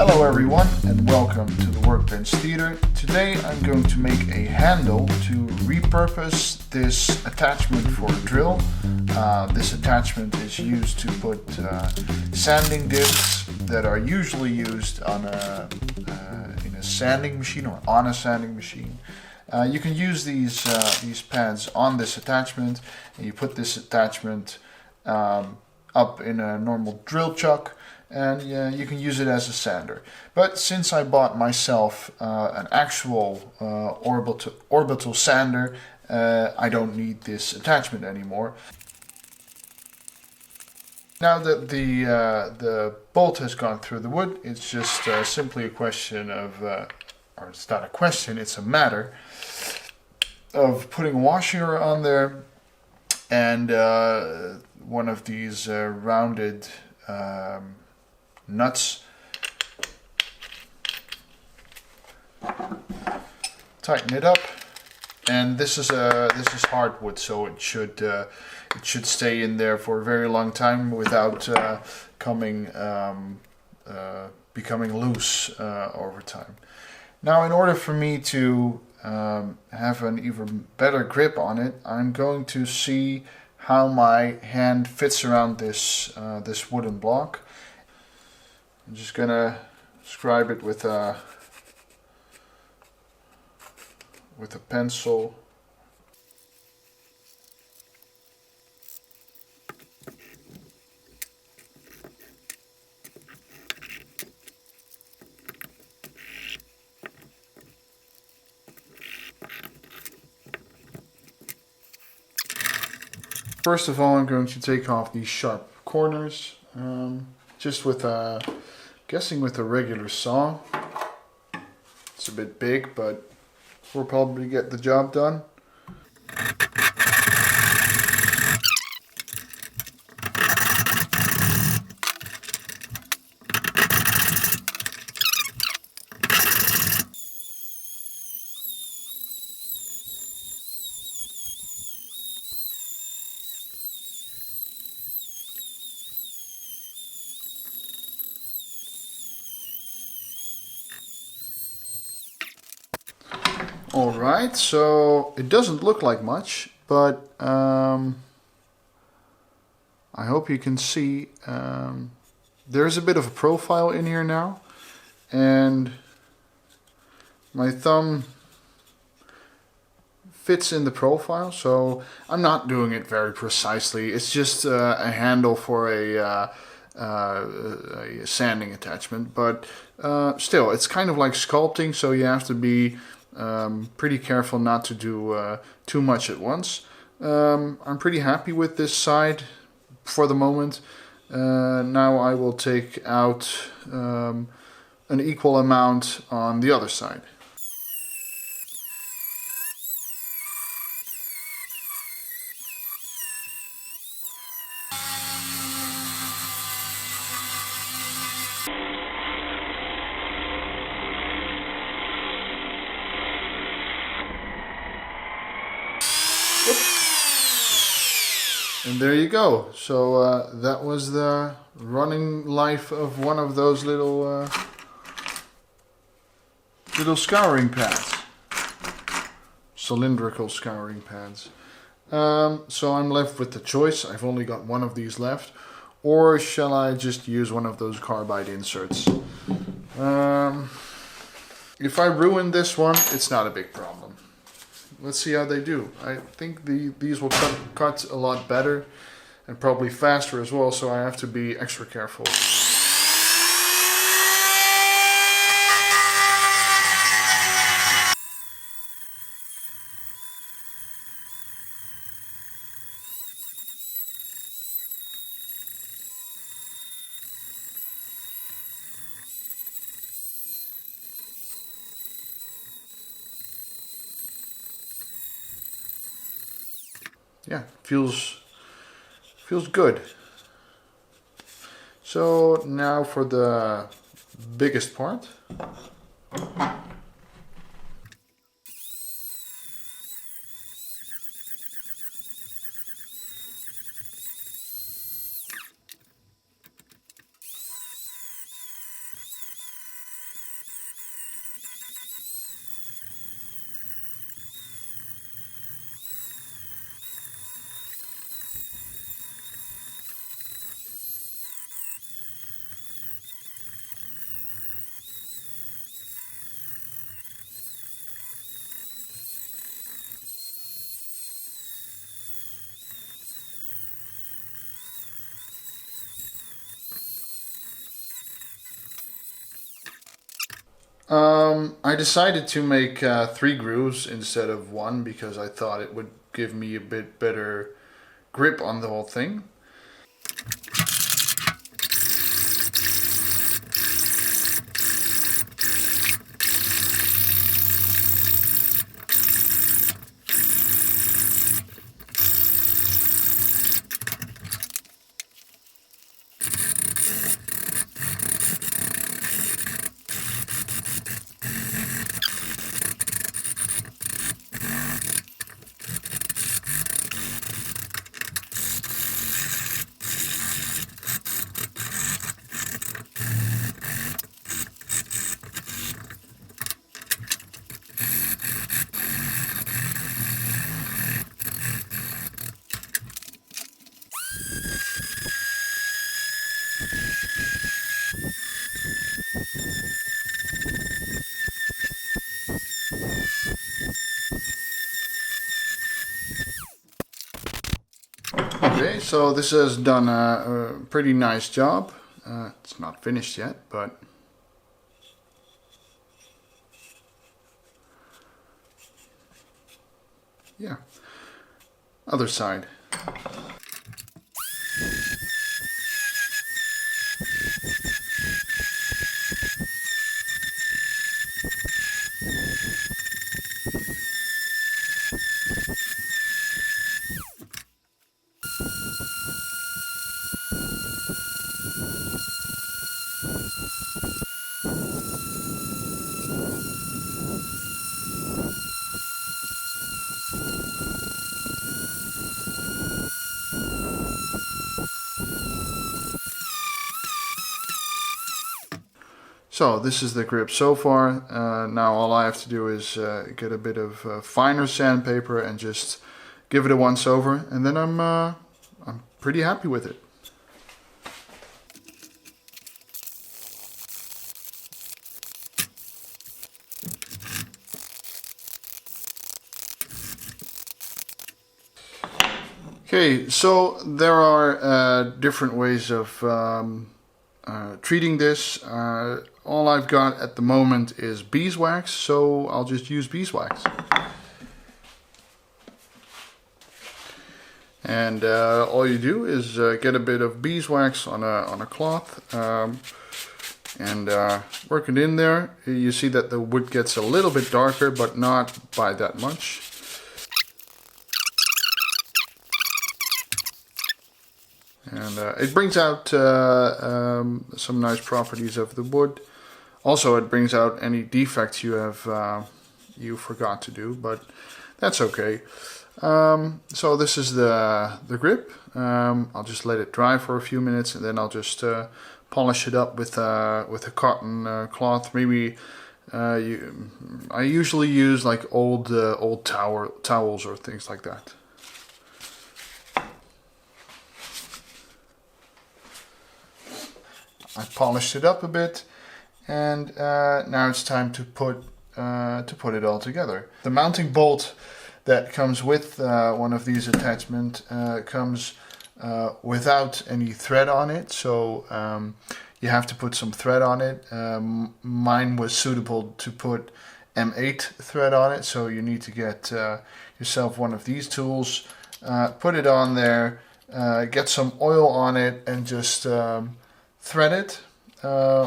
Hello everyone and welcome to the Workbench Theater. Today I'm going to make a handle to repurpose this attachment for a drill. This attachment is used to put sanding discs that are usually used on in a sanding machine or on a sanding machine. You can use these pads on this attachment, and you put this attachment up in a normal drill chuck, and you can use it as a sander. But since I bought myself an actual orbital sander, I don't need this attachment anymore. Now that the bolt has gone through the wood, it's just simply a question of, or it's not a question, it's a matter of putting a washer on there and one of these rounded nuts. Tighten it up, and this is hardwood, so it should stay in there for a very long time without becoming loose over time. Now, in order for me to have an even better grip on it, I'm going to see how my hand fits around this wooden block. I'm just gonna scribe it with a pencil. First of all, I'm going to take off these sharp corners, just with guessing with a regular saw. It's a bit big, but we'll probably get the job done. Alright, so it doesn't look like much, but I hope you can see there's a bit of a profile in here now, and my thumb fits in the profile, so I'm not doing it very precisely. It's just a handle for a sanding attachment, but still, it's kind of like sculpting, so you have to be pretty careful not to do too much at once. I'm pretty happy with this side for the moment. Now I will take out an equal amount on the other side. And there you go. So that was the running life of one of those little scouring pads, cylindrical scouring pads. So I'm left with the choice. I've only got one of these left, or shall I just use one of those carbide inserts? If I ruin this one, it's not a big problem. Let's see how they do. I think these will cut a lot better and probably faster as well, so I have to be extra careful. Yeah, feels good. So now for the biggest part. I decided to make 3 grooves instead of 1 because I thought it would give me a bit better grip on the whole thing. Okay, so this has done a pretty nice job. It's not finished yet, but yeah. Other side. So this is the grip so far. Now all I have to do is get a bit of finer sandpaper and just give it a once over, and then I'm pretty happy with it. Okay, so there are different ways of treating this. All I've got at the moment is beeswax, so I'll just use beeswax. And all you do is get a bit of beeswax on a cloth and work it in there. You see that the wood gets a little bit darker, but not by that much. And it brings out some nice properties of the wood. Also, it brings out any defects you have you forgot to do, but that's okay. So this is the grip. I'll just let it dry for a few minutes, and then I'll just polish it up with a cotton cloth. Maybe I usually use like old towels or things like that. I polished it up a bit, and now it's time to put it all together. The mounting bolt that comes with one of these attachments comes without any thread on it, so you have to put some thread on it. Mine was suitable to put M8 thread on it, so you need to get yourself one of these tools, put it on there, get some oil on it, and just thread it,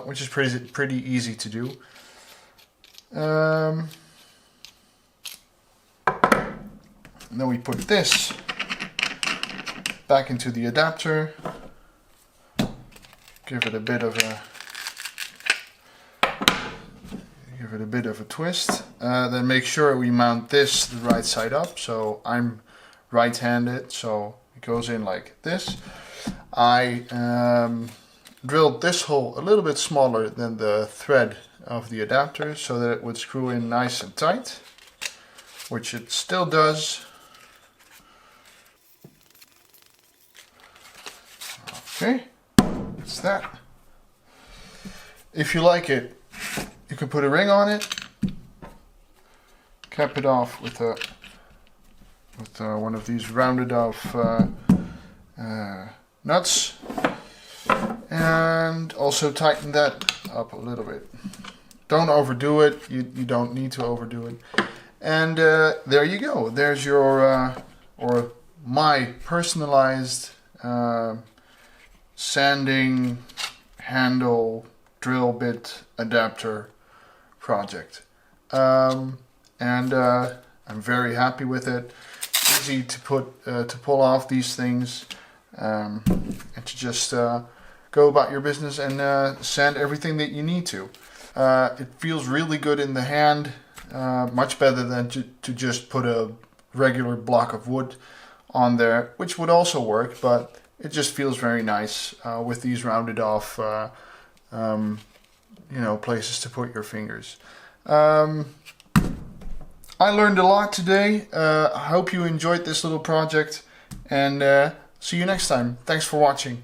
which is pretty easy to do. And then we put this back into the adapter, give it a bit of a twist. Then make sure we mount this the right side up. So I'm right-handed, so it goes in like this. I drilled this hole a little bit smaller than the thread of the adapter so that it would screw in nice and tight, which it still does. Okay, that's that. If you like it, you can put a ring on it, cap it off with one of these rounded off nuts, and also tighten that up a little bit. don't overdo it. You don't need to overdo it. And there you go. There's your, or my personalized sanding handle drill bit adapter project. And I'm very happy with it. Easy to pull off these things, and to just go about your business and sand everything that you need to. It feels really good in the hand, much better than to just put a regular block of wood on there, which would also work, but it just feels very nice with these rounded off places to put your fingers. I learned a lot today. I hope you enjoyed this little project, and see you next time. Thanks for watching.